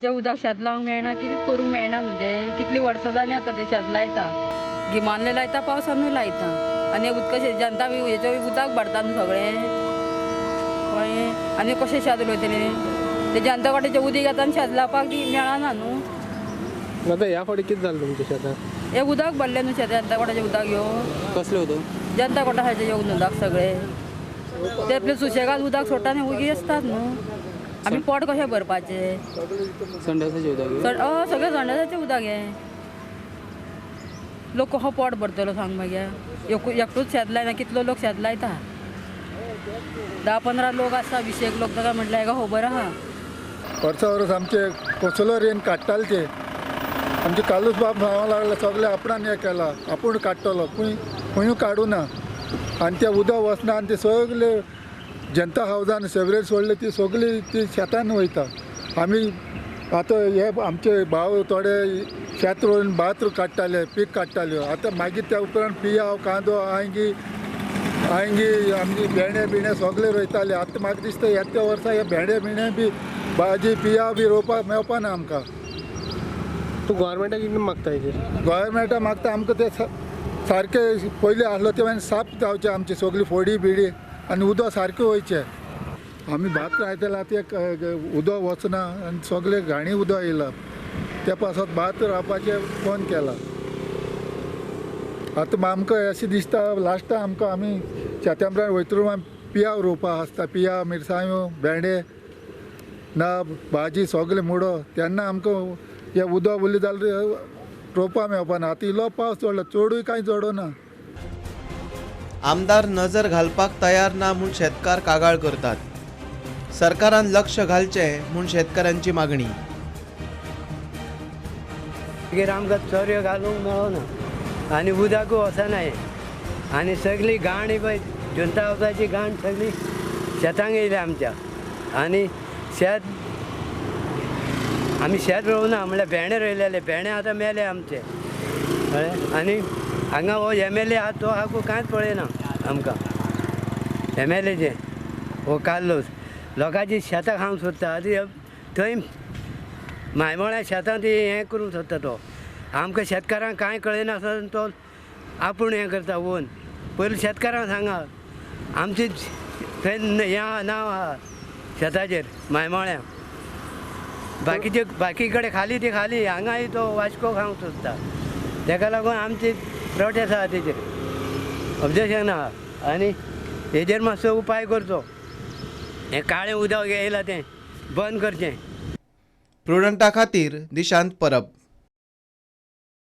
ते उदक शेत लावंक मेळना कितें करूंक मेळना म्हणजे कितलीं वर्सां जालीं आतां ते शेत लायता गिमानले लायता पावसानूय लायता आनी उदक जनता हेचें उदक भरता न्हू सगळें कळ्ळें आनी कशें शेत रोयतले ते जनता कडेन उदीक येता आनी शेत लावपाक मेळना न्हू आता ह्या फावटी कितें जालें तुमच्या शेतांत हे उदक भरलें न्हू शेत जनता कडेचें उदक येवन कसलें उदक जनता कोठाचे येवन उदक सगळें ते आपले सुशेगाद उदक सोडटा आनी उगी आसतात न्हू आमी पोट कशें भरपाचें संडासाचें उदक सगळें संडासाचें उदक हें लोक कसो पोट भरतलो सांग मागीर एकटूच शेत लायना कितलो लोक शेत लायता 10-15 लोक आसता 20 लोक ताका म्हटल्यार हेका खबर आहा वर्सा वर्स आमचे कसलो रेन काडटाले ते आमचे कालूच बाप भावा लागला सगळे आपणान हें केला आपूण काडटलो खंयूय काडूं ना आनी तें उदक वचना आनी ते सगळे जनता हावजान सेवरेज सोडले ती सगळी ती शेतान वयता आमी आतां हे आमचे भाव थोडे शेत रोवन भात काडटाले पीक काडटाल्यो आतां मागीर त्या उपरांत पियाव कांदो आंगी आमची भेंडे बिणे सगळे रोयताले आतां म्हाका दिसता येत्या वर्सा हे भेंडे बिणे बी भाजी पियाव बी रोवपाक मेळपाना आमकां तूं गोवोरमेंटाक कितें मागता हेजेर गोवोरमेंटा मागता आमकां ते सारकें पयलीं आहलो ते साफ जावचें आमची सगळी फोडी बिडी आनी उदक सारकें वयचें आमी भात लायताले ते उदक वचना आनी सगळे घाणी उदक येयलां त्या पासत भात रावपाचें बंद केलां आतां आमकां अशें दिसता लास्टा आमकां आमी शेतांत वयतलो पियाव रोवपा आसता पियाव मिरसांग्यो भेंडे नाब भाजी सगळे मुडो तेन्ना आमकां हे उदक उरलें जाल्यार रोवपा मेळपाना आतां इल्लो पावस चडलो चडूय कांय चडना आमदार नजर घालपाक तयार ना म्हूण शेतकार कागाळ करतात सरकारान लक्ष घालचें म्हूण शेतकारांची मागणी मागीर आमकां चरयो घालूंक मेळना आनी उदकूय वचना हें आनी सगळी घाण पळय जनता हावजाची घाण सगळी शेतांक येयल्या आमच्या आनी शेत आमी शेत रोवना म्हणल्यार भेंडे रोयलेले भेंडे आतां मेले आमचे कळ्ळें आनी हांगा हो MLA आहा तो हाकू कांयच पळयना आमकां MLAचे हो कार्लोस लोकांची शेतां खावंक सोदता थंय मायमोळ्या शेतांत हें करूंक सोदता तो आमकां शेतकारांक कांय कळना आसतना तो आपूण हें करता ओन पयलीं शेतकारांक सांगा आमची थंय हें नांव आहा शेताचेर मायमोळ्या बाकी कडेन खाली ती खाली हांगाय तो वास्को खावंक सोदता तेका लागून आमची प्रोटेस्ट आहा तेजेर ऑब्जेक्शन आहा आनी हेजेर मातसो उपाय करचो हें काळें उदक येयलां तें बंद करचें प्रुडंटा खातीर दिशांत परब.